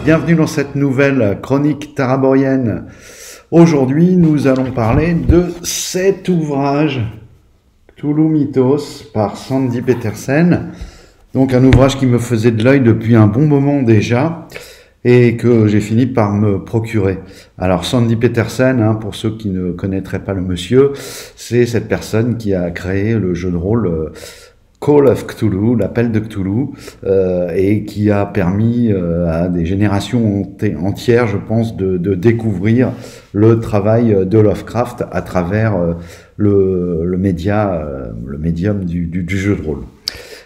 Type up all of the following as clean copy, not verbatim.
bienvenue dans cette nouvelle chronique taraborienne. Aujourd'hui, nous allons parler de cet ouvrage, Cthulhu Mythos, par Sandy Petersen. Donc un ouvrage qui me faisait de l'œil depuis un bon moment déjà, et que j'ai fini par me procurer. Alors Sandy Petersen, pour ceux qui ne connaîtraient pas le monsieur, c'est cette personne qui a créé le jeu de rôle Call of Cthulhu, l'appel de Cthulhu, et qui a permis à des générations entières, je pense, de découvrir le travail de Lovecraft à travers le médium du jeu de rôle.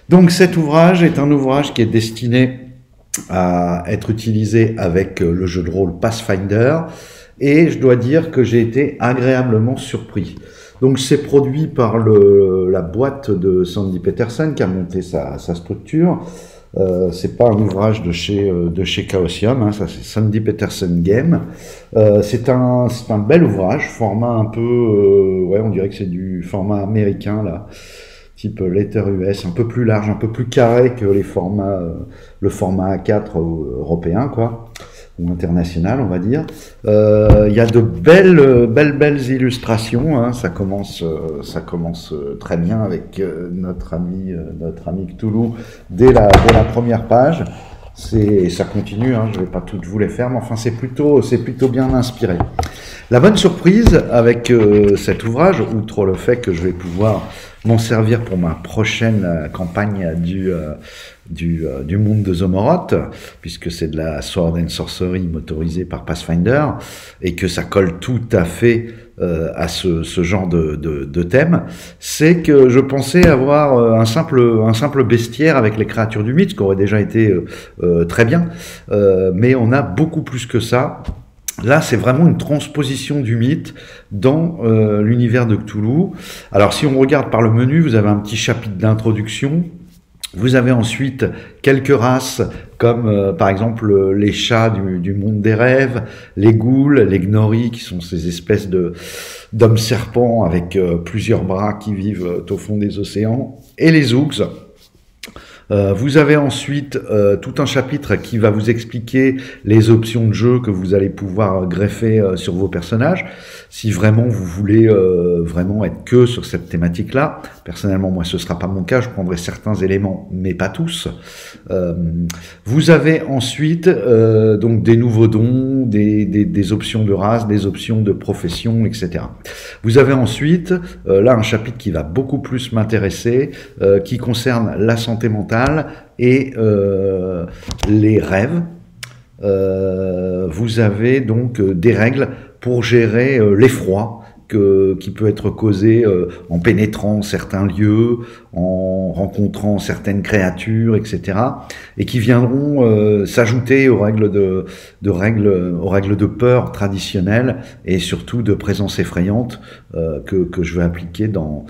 Donc cet ouvrage est un ouvrage qui est destiné à être utilisé avec le jeu de rôle Pathfinder, et je dois dire que j'ai été agréablement surpris. Donc c'est produit par la boîte de Sandy Petersen qui a monté sa structure. C'est pas un ouvrage de chez Chaosium, ça c'est Sandy Petersen Game. C'est un bel ouvrage, format un peu, on dirait que c'est du format américain là, type Letter US, un peu plus large, un peu plus carré que le format A4 européen quoi, ou international on va dire. Il y a de belles illustrations, ça commence très bien avec notre ami Cthulhu dès la première page. Et ça continue, je vais pas toutes vous les faire, mais enfin c'est plutôt bien inspiré. La bonne surprise avec cet ouvrage, outre le fait que je vais pouvoir m'en servir pour ma prochaine campagne du monde de Zomorot, puisque c'est de la Sword and Sorcery motorisée par Pathfinder, et que ça colle tout à fait à ce genre de thème, c'est que je pensais avoir un simple bestiaire avec les créatures du mythe, ce qui aurait déjà été très bien, mais on a beaucoup plus que ça. Là, c'est vraiment une transposition du mythe dans l'univers de Cthulhu. Alors, si on regarde par le menu, vous avez un petit chapitre d'introduction. Vous avez ensuite quelques races, comme par exemple les chats du monde des rêves, les ghouls, les gnoris, qui sont ces espèces d'hommes serpents avec plusieurs bras qui vivent au fond des océans, et les zoogs. Vous avez ensuite tout un chapitre qui va vous expliquer les options de jeu que vous allez pouvoir greffer sur vos personnages, si vraiment vous voulez vraiment être que sur cette thématique-là. Personnellement, moi, ce sera pas mon cas, je prendrai certains éléments, mais pas tous. Vous avez ensuite donc des nouveaux dons, des options de race, des options de profession, etc. Vous avez ensuite là un chapitre qui va beaucoup plus m'intéresser, qui concerne la santé mentale et les rêves. Vous avez donc des règles pour gérer l'effroi qui peut être causé en pénétrant certains lieux, en rencontrant certaines créatures, etc. et qui viendront s'ajouter aux règles de peur traditionnelles et surtout de présence effrayante que je vais appliquer dans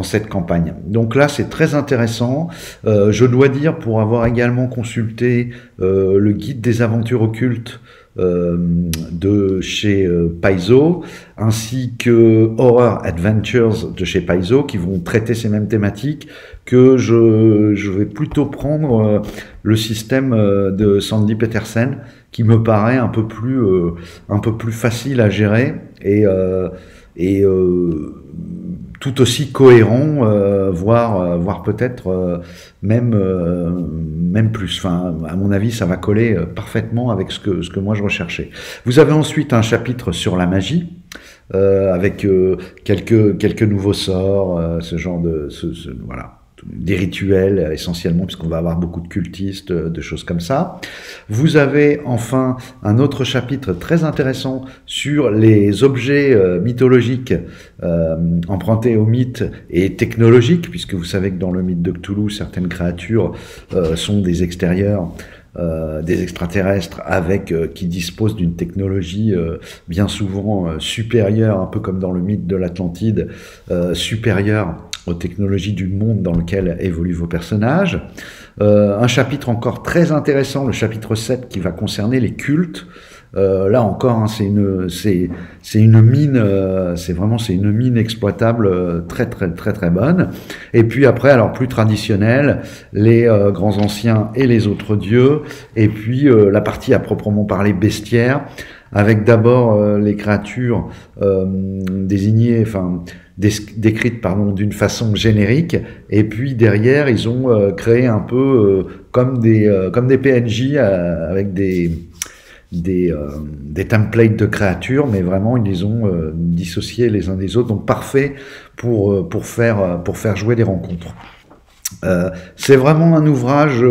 cette campagne. Donc là, c'est très intéressant. Je dois dire, pour avoir également consulté le guide des aventures occultes de chez Paizo, ainsi que Horror Adventures de chez Paizo, qui vont traiter ces mêmes thématiques, que je vais plutôt prendre le système de Sandy Petersen, qui me paraît un peu plus facile à gérer et tout aussi cohérent, voire peut-être même plus. Enfin, à mon avis, ça va coller parfaitement avec ce que moi je recherchais. Vous avez ensuite un chapitre sur la magie, avec quelques nouveaux sorts, ce genre voilà, des rituels essentiellement, puisqu'on va avoir beaucoup de cultistes, de choses comme ça. Vous avez enfin un autre chapitre très intéressant sur les objets mythologiques empruntés au mythe et technologiques, puisque vous savez que dans le mythe de Cthulhu, certaines créatures sont des extérieurs, des extraterrestres qui disposent d'une technologie bien souvent supérieure, un peu comme dans le mythe de l'Atlantide, supérieure aux technologies du monde dans lequel évoluent vos personnages. Un chapitre encore très intéressant, le chapitre 7, qui va concerner les cultes, Là encore, hein, c'est une mine, c'est une mine exploitable très très bonne. Et puis après, alors plus traditionnel, les grands anciens et les autres dieux, et puis la partie à proprement parler bestiaire, avec d'abord les créatures désignées, enfin décrites pardon d'une façon générique, et puis derrière ils ont créé un peu comme des PNJ avec des templates de créatures, mais vraiment ils les ont dissociés les uns des autres, donc parfait pour faire jouer des rencontres. C'est vraiment un ouvrage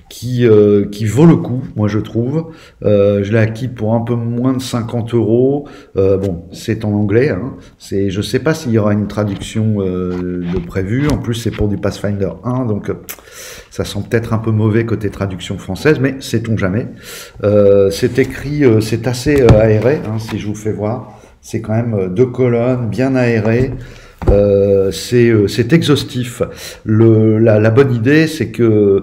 qui vaut le coup, moi je trouve. Je l'ai acquis pour un peu moins de 50 €. Bon, c'est en anglais. Hein. Je sais pas s'il y aura une traduction de prévue. En plus, c'est pour du Pathfinder 1, donc ça sent peut-être un peu mauvais côté traduction française, mais sait-on jamais. C'est écrit, c'est assez aéré, hein, si je vous fais voir. C'est quand même 2 colonnes, bien aérées. C'est exhaustif. La bonne idée, c'est que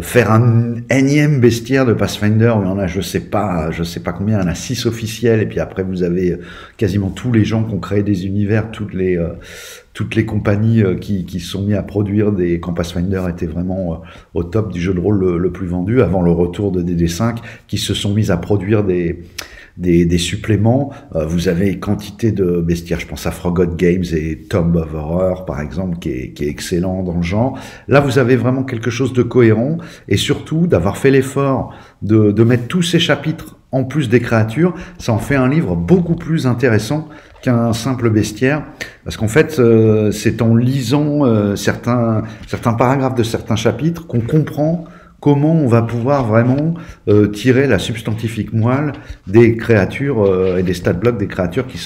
faire un énième bestiaire de Pathfinder, il y en a, je sais pas combien, il y en a 6 officiels, et puis après vous avez quasiment tous les gens qui ont créé des univers, toutes les compagnies qui se sont mis à produire quand Pathfinder était vraiment au top du jeu de rôle le plus vendu, avant le retour de DD5, qui se sont mis à produire des suppléments. Vous avez quantité de bestiaires, je pense à Frogot Games et Tomb of Horror par exemple, qui est excellent dans le genre. Là vous avez vraiment quelque chose de cohérent, et surtout d'avoir fait l'effort de mettre tous ces chapitres en plus des créatures. Ça en fait un livre beaucoup plus intéressant qu'un simple bestiaire, parce qu'en fait c'est en lisant certains paragraphes de certains chapitres qu'on comprend comment on va pouvoir vraiment tirer la substantifique moelle des créatures et des stat blocks des créatures qui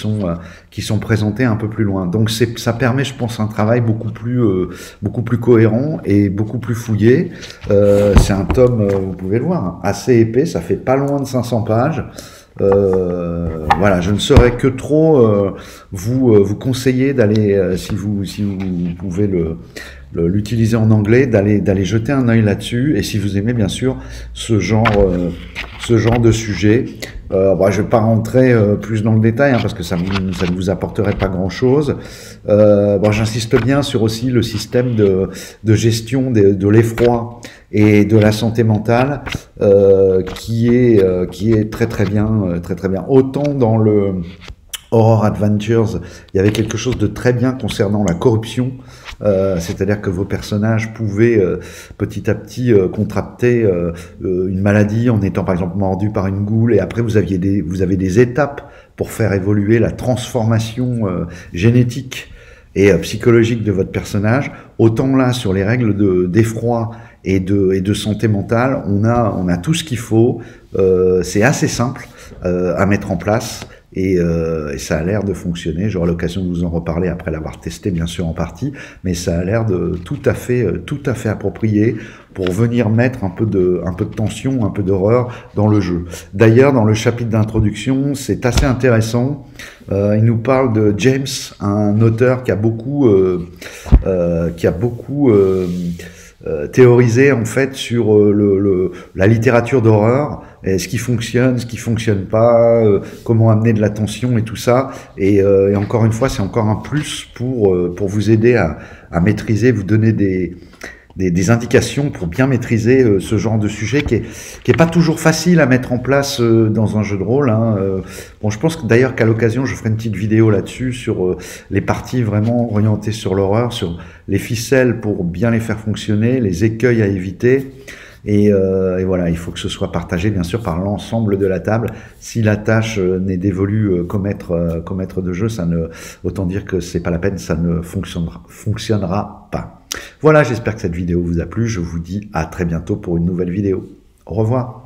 sont présentées un peu plus loin. Donc ça permet, je pense, un travail beaucoup plus cohérent et beaucoup plus fouillé. C'est un tome, vous pouvez le voir, hein, assez épais, ça fait pas loin de 500 pages. Voilà, je ne saurais que trop vous conseiller d'aller, si vous pouvez l'utiliser en anglais, d'aller jeter un œil là-dessus, et si vous aimez bien sûr ce genre de sujet. Je vais pas rentrer plus dans le détail, hein, parce que ça ne vous apporterait pas grand-chose. J'insiste bien sur aussi le système de gestion de l'effroi et de la santé mentale, qui est très bien. Autant dans le Horror Adventures, il y avait quelque chose de très bien concernant la corruption, c'est-à-dire que vos personnages pouvaient petit à petit contracter une maladie en étant par exemple mordu par une goule, et après vous avez des étapes pour faire évoluer la transformation génétique et psychologique de votre personnage. Autant là, sur les règles d'effroi et de santé mentale, on a tout ce qu'il faut. C'est assez simple à mettre en place. Et ça a l'air de fonctionner. J'aurai l'occasion de vous en reparler après l'avoir testé, bien sûr, en partie, mais ça a l'air de tout à fait approprié pour venir mettre un peu de tension, un peu d'horreur dans le jeu. D'ailleurs, dans le chapitre d'introduction, c'est assez intéressant. Il nous parle de James, un auteur qui a beaucoup théorisé en fait sur la littérature d'horreur, et ce qui fonctionne pas, comment amener de la tension et tout ça. Et encore une fois, c'est encore un plus pour vous aider à maîtriser, vous donner des indications pour bien maîtriser ce genre de sujet qui est pas toujours facile à mettre en place dans un jeu de rôle. Hein. Bon, je pense d'ailleurs qu'à l'occasion, je ferai une petite vidéo là-dessus sur les parties vraiment orientées sur l'horreur, sur les ficelles pour bien les faire fonctionner, les écueils à éviter. Et voilà, il faut que ce soit partagé bien sûr par l'ensemble de la table. Si la tâche n'est dévolue qu'au maître de jeu, autant dire que c'est pas la peine, ça ne fonctionnera pas. Voilà, j'espère que cette vidéo vous a plu. Je vous dis à très bientôt pour une nouvelle vidéo. Au revoir.